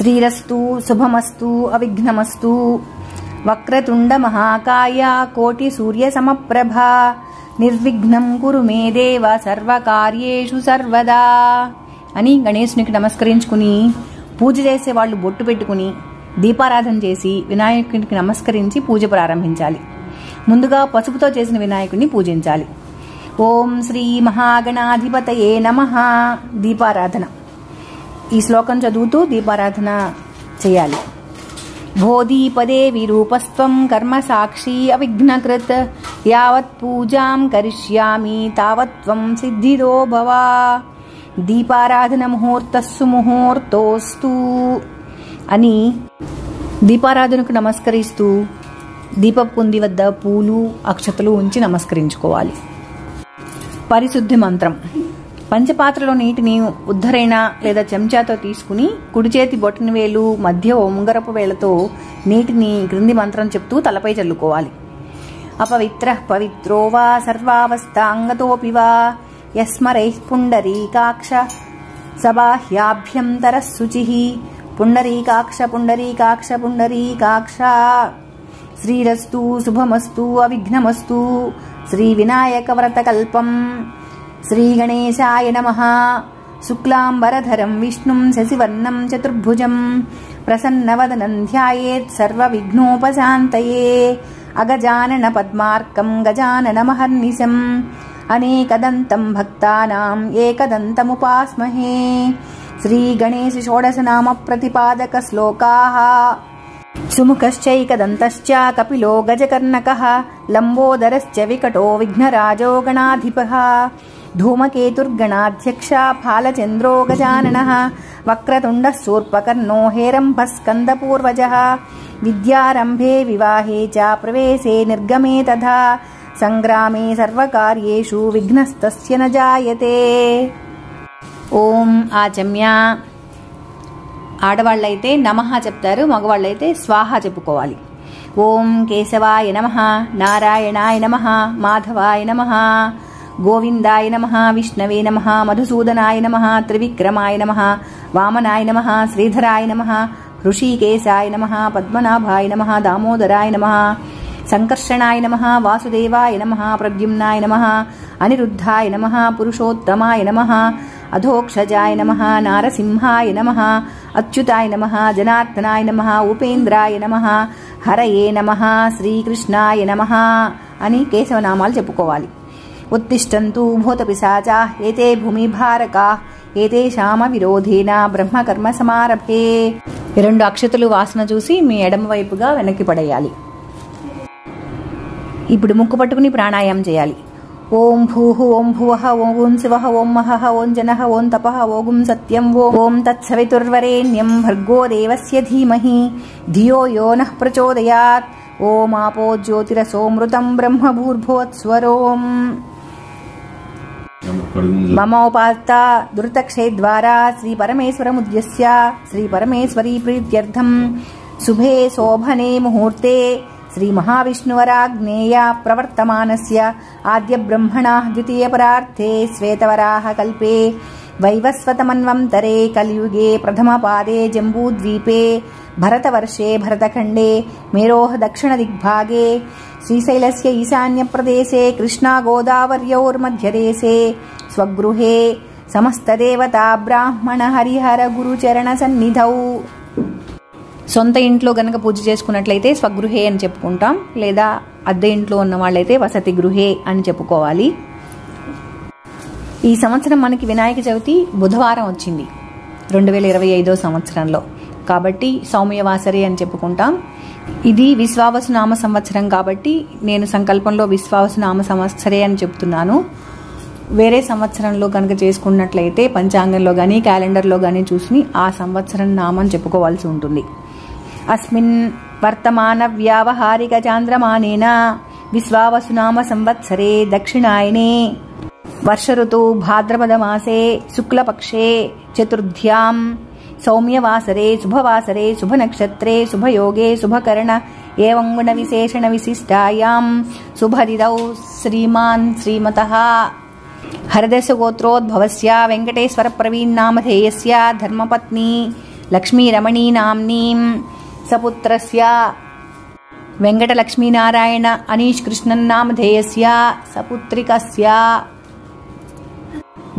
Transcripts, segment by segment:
శ్రీరస్తు శుభమస్తు అవిఘ్నమస్తు. వక్రతుండ మహాకాయ కోటి సూర్య సమప్రభా నిర్విఘ్నం కురు మే దేవ సర్వకార్యేషు సర్వదా అని గణేశునికి నమస్కరించుకుని, పూజ చేసే వాళ్ళు బొట్టు పెట్టుకుని దీపారాధన చేసి వినాయకునికి నమస్కరించి పూజ ప్రారంభించాలి. ముందుగా పసుపుతో చేసిన వినాయకుడిని పూజించాలి. ఓం శ్రీ మహాగణాధిపతయే నమః. దీపారాధన ఈ శ్లోకం చదువుతూ దీపారాధన చేయాలి. భో దీపదే విరూపస్త్వం కర్మ సాక్షి అవిఘ్నకృత్ యావత్ పూజాం కరిష్యామి తావత్వం సిద్ధిదో భవ. దీపారాధన ముహూర్తస్సు ముహూర్తోస్తు అని దీపారాధనకు నమస్కరిస్తూ దీపపు కుంది వద్ద పూలు అక్షతలు ఉంచి నమస్కరించుకోవాలి. పరిశుద్ధి మంత్రం. పంచపాత్రలో నీటిని ఉద్ధరైన లేదా చెంచాతో తీసుకుని కుడి చేతి బొటన వేలు మధ్య ఉంగరపు వేళ్లతో నీటిని క్రింది మంత్రం చెప్తూ తలపై చల్లుకోవాలి. అపవిత్ర పవిత్రో వా సర్వావస్థాంగతోపి వా యస్మరైః పుండరీకాక్ష సబాహ్యాభ్యంతర శుచిః పుండరీకాక్ష పుండరీకాక్ష పుండరీకాక్ష. శ్రీరస్తు శుభమస్తు అవిఘ్నమస్తు. శ్రీ వినాయక వ్రతకల్పం. శ్రీ గణేశాయ నమః. శుక్లాంబరధరం విష్ణుం శశివర్ణం చతుర్భుజం ప్రసన్నవదనం ధ్యాయేత్ సర్వవిఘ్నోపశాంతయే. అగజానన పద్మార్కం గజాననమహర్నిశం అనేకదంతం భక్తానాం ఏకదంతముపాస్మహే. శ్రీ గణేశ షోడశనామ ప్రతిపాదక శ్లోకాః. సుముఖశ్చైకదంతశ్చ కపిలో గజకర్ణకః లంబోదరశ్చ వికటో విఘ్నరాజో గణాధిపః ధూమకేతుర్గణాధ్యక్ష ఫాలచంద్రో గజాననః వక్రతుండః శూర్పకర్ణో హేరంభः స్కందపూర్వజः విద్యారంభే వివాహే చ ప్రవేశే నిర్గమే తథా సంగ్రామే సర్వకార్యేషు విఘ్నస్తస్య న జాయతే. ఓం ఆచమ్య. ఆడవాళ్ళైతే నమః చెప్తారు, మగవాళ్ళైతే స్వాహ చెప్పుకోవాలి. ఓం కేశవాయ నమః, నారాయణాయ నమః, మాధవాయ నమః, గోవిందాయ నమః, విష్ణవే నమః, మధుసూదనాయ నమః, త్రివిక్రమాయ నమః, వామనాయ నమః, శ్రీధరాయ నమః, హృషీకేశాయ నమః, పద్మనాభాయ నమః, దామోదరాయ నమః, సంకర్షణాయ నమః, వాసుదేవాయ నమః, ప్రద్యుమ్నాయ నమః, అనిరుద్ధాయ నమః, పురుషోత్తమాయ నమః, అధోక్షజాయ నమః, నారసింహాయ నమః, అచ్యుతాయ నమః, జనార్దనాయ నమః, ఉపేంద్రాయ నమః, హరయే నమః, శ్రీకృష్ణాయ నమః అని కేశవనామాలు చెప్పుకోవాలి. ఉత్తిష్టంతు భూతపిశాచాః ఏతే భూమిభారకాః ఏతేషామ విరోధేన బ్రహ్మకర్మ సమారభే. 2 అక్షతలు వాసన చూసి మీ ఎడమ వైపుగా వెనక్కి పడేయాలి. ఇప్పుడు ముక్కు పట్టుకుని ప్రాణాయామం చేయాలి. ఓం భూః ఓం భువః ఓం శివః ఓం మహః ఓం జనః ఓం తపః ఓం సత్యం ఓం తత్సవితుర్వరేణ్యం భర్గో దేవస్య ధీమహి ధియో యో నః ప్రచోదయాత్. ఓం ఆపో జ్యోతిరసోమృతం బ్రహ్మభూర్భువత్స్వరోం. మమోపాత్త దురితక్షేద్వారా శ్రీ పరమేశ్వరముద్యస్య శ్రీ పరమేశ్వరీ ప్రీత్యర్థం శుభే శోభనే ముహూర్తే శ్రీ మహావిష్ణువరాగ్నేయ ప్రవర్తమానస్య ఆద్య బ్రహ్మణః ద్వితీయ పరార్థే శ్వేతవరాహ కల్పే వైవస్వతమన్వంతరే కలియుగే ప్రథమ పాదే జంబూద్వీపే భరతవర్షే భరతఖండే మేరోః దక్షిణ దిగ్భాగే శ్రీశైలస్య ఈశాన్య ప్రదేశే కృష్ణా గోదావర్యోర్మధ్యదేశే స్వగృహే సమస్తదేవతా బ్రాహ్మణ హరిహర గురుచరణ సన్నిధౌ. సొంత ఇంట్లో గనక పూజ చేసుకున్నట్లయితే స్వగృహే అని చెప్పుకుంటాం, లేదా అద్దె ఇంట్లో ఉన్న వాళ్ళైతే వసతి గృహే అని చెప్పుకోవాలి. ఈ సంవత్సరం మనకి వినాయక చవితి బుధవారం వచ్చింది 2025 సంవత్సరంలో, కాబట్టి సౌమ్యవాసరే అని చెప్పుకుంటాం. ఇది విశ్వావసునామ సంవత్సరం కాబట్టి నేను సంకల్పంలో విశ్వావసునామ సంవత్సరే అని చెప్తున్నాను. వేరే సంవత్సరంలో కనుక చేసుకున్నట్లయితే పంచాంగంలో కానీ క్యాలెండర్లో కానీ చూసి ఆ సంవత్సరం నామం చెప్పుకోవాల్సి ఉంటుంది. అస్మిన్ వర్తమాన వ్యావహారిక చాంద్రమానేన విశ్వావసునామ సంవత్సరే దక్షిణాయనే వర్ష ఋతు భాద్రపద మాసే శుక్లపక్షే చతుర్థ్యాం సౌమ్యవాసరే శుభవాసరే శుభనక్షత్రే శుభయోగే శుభకరణ ఏవం గుణ విశేషణ విశిష్టాయాం శుభదిదౌ శ్రీమాన్ శ్రీమతః హరదశ గోత్రోద్భవస్య వెంకటేశ్వర ప్రవీణ్ నామధేయస్య ధర్మపత్ని లక్ష్మీరమణీనామ్నీం సపుత్రస్య వెంకటలక్ష్మీనారాయణ అనీష్ కృష్ణన్నామధేయస్య సపుత్రికస్య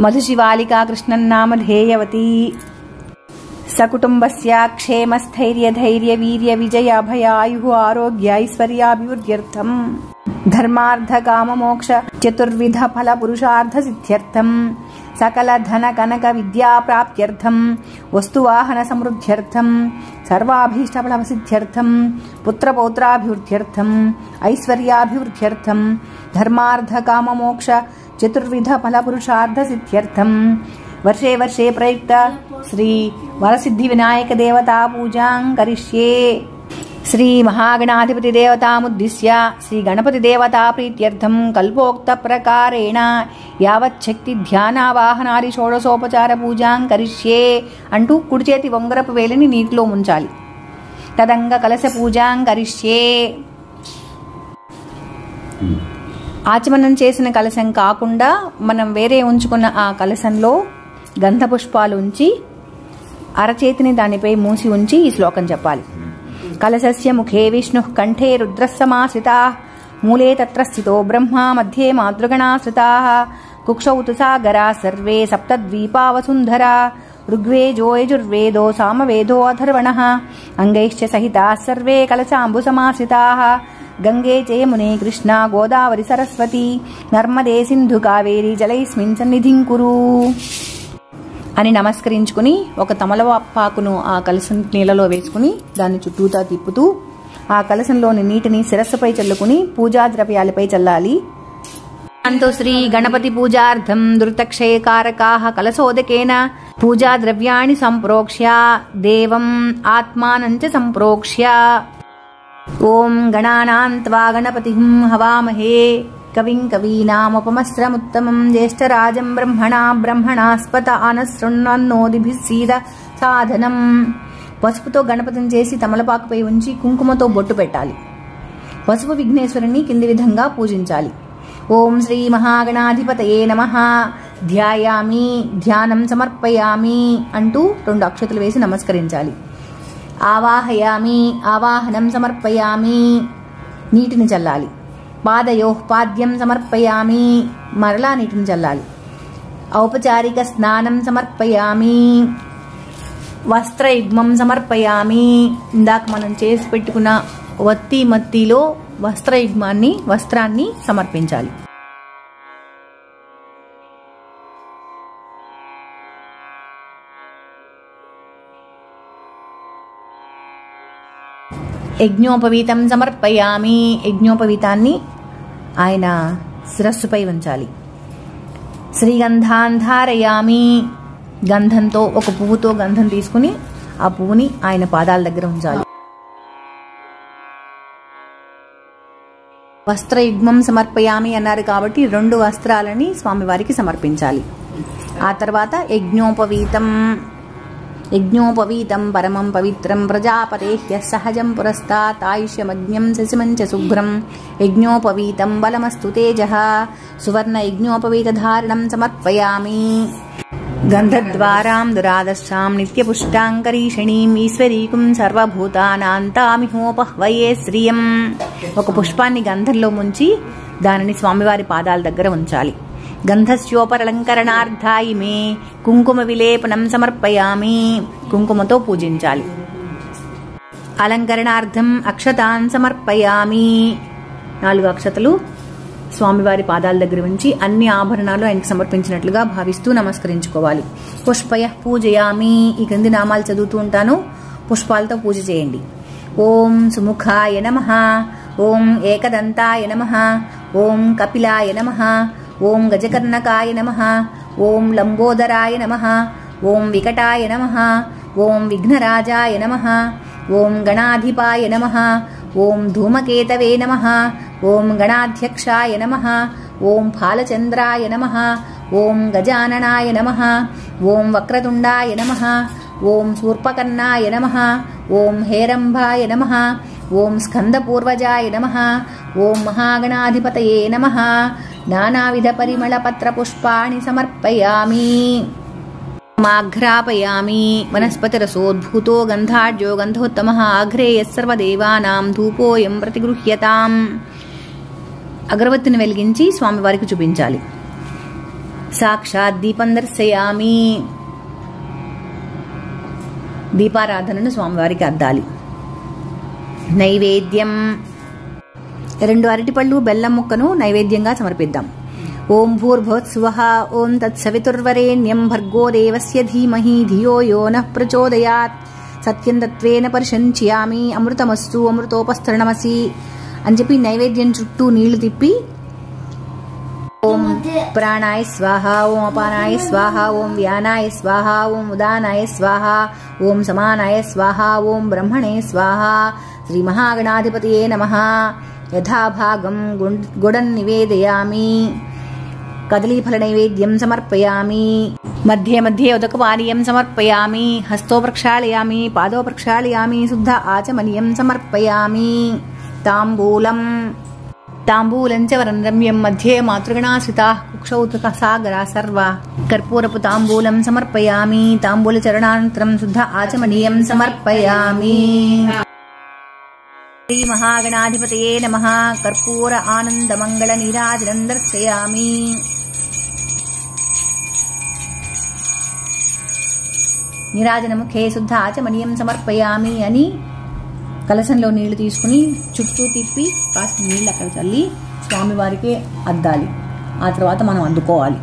మధుశివాలికా కృష్ణన్నామధేయవతి సకుటుంబస్య క్షేమస్థైర్యధైర్యవీర్యవిజయాభయాయు ఆరోగ్యైశ్వర్యాభివృద్ధ్యర్థం ధర్మార్థకామమోక్ష చతుర్విధ ఫల పురుషార్థ సిద్ధ్యర్థం సకల ధన కనక విద్యా ప్రాప్త్యర్థం వస్తువాహన సమృద్ధ్యర్థం సర్వాభీష్టఫల సిద్ధ్యర్థం పుత్రపౌత్రాభివృద్ధ్యర్థం ఐశ్వర్యాభివృద్ధ్యర్థం ధర్మార్థకామమోక్ష చతుర్విధ ఫల పురుషార్థ సిద్ధ్యర్థం వర్షే వర్షే ప్రయుక్త శ్రీ వరసిద్ధి వినాయక దేవతా పూజాం కరిష్యే. శ్రీ మహాగణాధిపతి దేవతాముద్దిశ్య శ్రీ గణపతి దేవతా ప్రీత్యర్థం కల్పోక్త ప్రకారేణ యావచ్చక్తి ధ్యానావాహనాది షోడశోపచార పూజాం కరిష్యే అంటూ కుడి చేతి ఉంగరపు వేలిని నీటిలో ముంచాలి. తదంగ కలశ పూజాం కరిష్యే. ఆచమనం చేసిన కలశం కాకుండా మనం వేరే ఉంచుకున్న ఆ కలశంలో గంధ పుష్పాలు ఉంచి అరచేతిని దానిపై మూసి ఉంచి ఈ శ్లోకం చెప్పాలి. కలశస్య ముఖే విష్ణు కంఠే రుద్రస్సమాశ్రితా మూలే తత్ర స్థితో బ్రహ్మ మధ్యే మాతృగణాశ్రితా కుక్షౌ తు సాగరా సర్వే సప్తద్వీపా వసుంధరా ఋగ్వేదో యజుర్వేదో సామవేదో అథర్వణః అంగైశ్చ సహితాః సర్వే కలశాంబుసమాశ్రితాః గంగే చ యమునే కృష్ణ గోదావరి సరస్వతి నర్మదే సింధు కావేరి జలైస్మిన్ సన్నిధిం కురు అని నమస్కరించుకుని ఒక తమలపాకును ఆ కలశం నీళ్ళలో వేసుకుని దాన్ని చుట్టూతా తిప్పుతూ ఆ కలశంలోని నీటిని శిరస్సుపై చల్లుకుని పూజా ద్రవ్యాలపై చల్లాలి. అంతో శ్రీ గణపతి పూజార్థం ధృతక్షయకారకాః కలశోదకేన పూజా ద్రవ్యాణి సంప్రోక్ష్య దేవం ఆత్మానం చ సంప్రోక్ష్య. ఓం గణానాం త్వా గణపతిం హవామహే కవిం కవీనాముపమస్రముత్తమం జ్యేష్ఠరాజం బ్రహ్మణాస్పత ఆనశృణ్వన్నోదిభిः సీద సాధనం. పసుపుతో గణపతిని చేసి తమలపాకుపై ఉంచి కుంకుమతో బొట్టు పెట్టాలి. పసుపు విఘ్నేశ్వరుని కింది విధంగా పూజించాలి. ఓం శ్రీ మహాగణాధిపతయే నమః ధ్యాయామి ధ్యానం సమర్పయామి అంటూ 2 అక్షతలు వేసి నమస్కరించాలి. ఆవాహయామి ఆవాహనం సమర్పయామి నీటిని చల్లాలి. పాదయోః పాద్యం సమర్పయామి మరలా నీటిని చల్లాలి. ఔపచారిక స్నానం సమర్పయామి వస్త్రయుగ్మం సమర్పయామి. ఇందాక మనం చేసి పెట్టుకున్న వత్తి మత్తిలో వస్త్రాన్ని సమర్పించాలి. యజ్ఞోపవీతం సమర్పయామి యజ్ఞోపవీతాన్ని ఆయన శిరస్సుపై ఉంచాలి. శ్రీగంధాన్ ధారయామి గంధంతో ఒక పువ్వుతో గంధం తీసుకుని ఆ పువ్వుని ఆయన పాదాల దగ్గర ఉంచాలి. వస్త్రయుగ్మం సమర్పయామి అన్నారు కాబట్టి 2 వస్త్రాలని స్వామివారికి సమర్పించాలి. ఆ తర్వాత యజ్ఞోపవీతం పరమం పవిత్రం ప్రజాపతేహ్య సహజం పురస్తాత్ ఆయుష్యమజ్ఞం శశిమం చ శుభ్రం యజ్ఞోపవీతం బలమస్తు తేజః సువర్ణ యజ్ఞోపవీతధారణం సమర్పయామి. గంధద్వారాం దురాదర్శాం నిత్యపుష్టాంకరీషణీం ఈశ్వరీకుం సర్వభూతానాంతామిహోపహ్వయే శ్రియం. ఒక పుష్పాన్ని గంధంలో ముంచి దానిని స్వామివారి పాదాల దగ్గర ఉంచాలి. గంధస్యోపలంకరణార్థాయి మే కుంకుమ విలేపనం సమర్పయామి కుంకుమతో పూజించాలి. అలంకరణార్థం అక్షతాన్ సమర్పయామి 4 అక్షతలు స్వామివారి పాదాల దగ్గర ఉంచి అన్ని ఆభరణాలు ఆయనకు సమర్పించినట్లుగా భావిస్తూ నమస్కరించుకోవాలి. పుష్పయ పూజయామి ఈ క్రింది నామాలు చదువుతూ ఉంటాను, పుష్పాలతో పూజ చేయండి. ఓం సుముఖాయ నమః, ఓం ఏకదంతాయ నమః, ఓం కపిలాయ నమః, ఓం గజకర్ణకాయ నమః, ఓం లంబోదరాయ నమః, ఓం వికటాయ నమః, ఓం విఘ్నరాజాయ నమః, ఓం గణాధిపాయ నమః, ఓం ధూమకేతవే నమః, ఓం గణాధ్యక్షాయ నమః, ఓం ఫాలచంద్రాయ నమః, ఓం గజాననాయ నమః, ఓం వక్రతుండాయ నమః, ఓం శూర్పకర్ణాయ నమః, ఓం హేరంభాయ నమః, ఓం స్కందపూర్వజాయ నమః, ఓం మహాగణాధిపతయే నమః. నానావిధ పరిమళ పత్ర పుష్పాణి సమర్పయామి. మాఘ్రాపయామి వనస్పతిరసోద్భూతో గంధాఢ్యో గంధోత్తమః అగ్రే యస్సర్వదేవానాం ధూపోయం ప్రతిగృహ్యతాం. అగరవత్తిని వెలిగించి స్వామివారికి చూపించాలి. సాక్షాత్ దీపం దర్శయామి, దీపారాధనను స్వామివారికి అద్దాలి. నైవేద్యం, 2 అరటిపళ్ళు బెల్లం ముక్కను నైవేద్యంగా సమర్పిద్దాం. ఓం భూర్భువస్సువః ఓం తత్సవితుర్వరేణ్యం భర్గో దేవస్య ధీమహి ధియో యో నః ప్రచోదయాత్ సత్యం తత్వేన పరిశంచ్యామి అమృతమస్తు అమృతోపస్థరణమసి అని చెప్పి నైవేద్యం చుట్టూ నీళ్లు తిప్పి ఓం ప్రాణాయ స్వాహ, ఓం అపానాయ స్వాహ, ఓం వ్యానాయ స్వాహ, ఓం ఉదానాయ స్వాహ, ఓం సమానాయ స్వాహ, ఓం బ్రహ్మణే స్వాహ, శ్రీ మహాగణాధిపతయే నమః. యథాభాగం గుడం నివేదయామి. కదలీఫల నైవేద్యం సమర్పయామి. మధ్యే మధ్యే ఉదకపానీయం సమర్పయామి. హస్తో ప్రక్షాళయామి, పాదో ప్రక్షాళయామి, శుద్ధ ఆచమనీయం సమర్పయామి. తాంబూలం, తాంబూలం చ వరం రమ్యం మధ్యే మాతృగణాశ్రితాః కుక్షౌ సాగరా సర్వా. కర్పూరపు తాంబూలం సమర్పయామి. తాంబూల చరణానంతరం శుద్ధ ఆచమనీయం సమర్పయామి. శ్రీ మహాగణాధిపతయే నమః. కర్పూర ఆనంద మంగళ నీరాజనం దర్శయామి. నీరాజనముఖే శుద్ధ ఆచమనీయం సమర్పయామి అని కలశంలో నీళ్లు తీసుకుని చుట్టూ తిప్పి కాస్త నీళ్ళు అక్కడ చల్లి స్వామివారికి అద్దాలి. ఆ తర్వాత మనం అందుకోవాలి.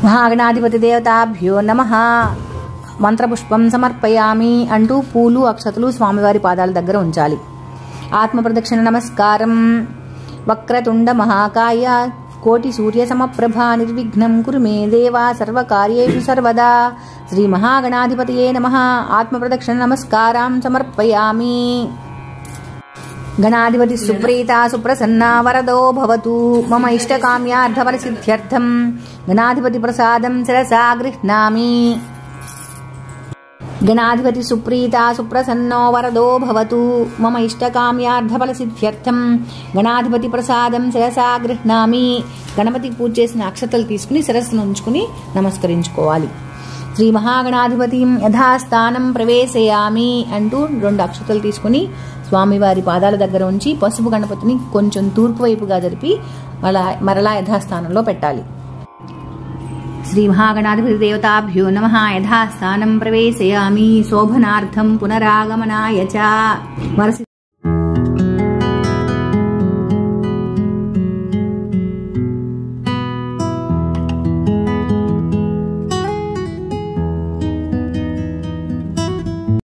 మహాగణాధిపతి దేవతాభ్యో నమః. మంత్రపుష్పం సమర్పయామి అంటూ పూలు అక్షతలు స్వామివారి పాదాల దగ్గర ఉంచాలి. ఆత్మప్రదక్షిణ నమస్కారం. వక్రతుండ మహాకాయ కోటి సూర్య సమప్రభా నిర్విఘ్నం కురు మే దేవా సర్వకార్యేషు సర్వదా. శ్రీ మహాగణాధిపతయే నమః. ఆత్మప్రదక్షిణ నమస్కారం సమర్పయామి. గణాధిపతి సుప్రీత సుప్రసన్నా వరదో భవతు మమ ఇష్టకామ్యార్థఫలసిద్ధ్యర్థం గణాధిపతి ప్రసాదం శిరసా గృహ్ణామి. గణాధిపతి సుప్రీత సుప్రసన్నో వరదో భవతు మమ ఇష్టకామ్యార్థఫలసిద్ధ్యర్థం గణాధిపతి ప్రసాదం శిరసా గృహ్ణామి. గణపతికి పూజ చేసిన అక్షతలు తీసుకుని శిరస్సును ఉంచుకుని నమస్కరించుకోవాలి. శ్రీ మహాగణాధిపతిం యథాస్థానం ప్రవేశయామి అంటూ 2 అక్షతలు తీసుకుని స్వామివారి పాదాల దగ్గర ఉంచి పసుపు గణపతిని కొంచెం తూర్పు వైపుగా జరిపి మరలా యథాస్థానంలో పెట్టాలి. శ్రీ మహాగణాధిపతి దేవతాభ్యో నమః. యథాస్థానం ప్రవేశయామి. శోభనార్థం పునరాగమనాయ చ.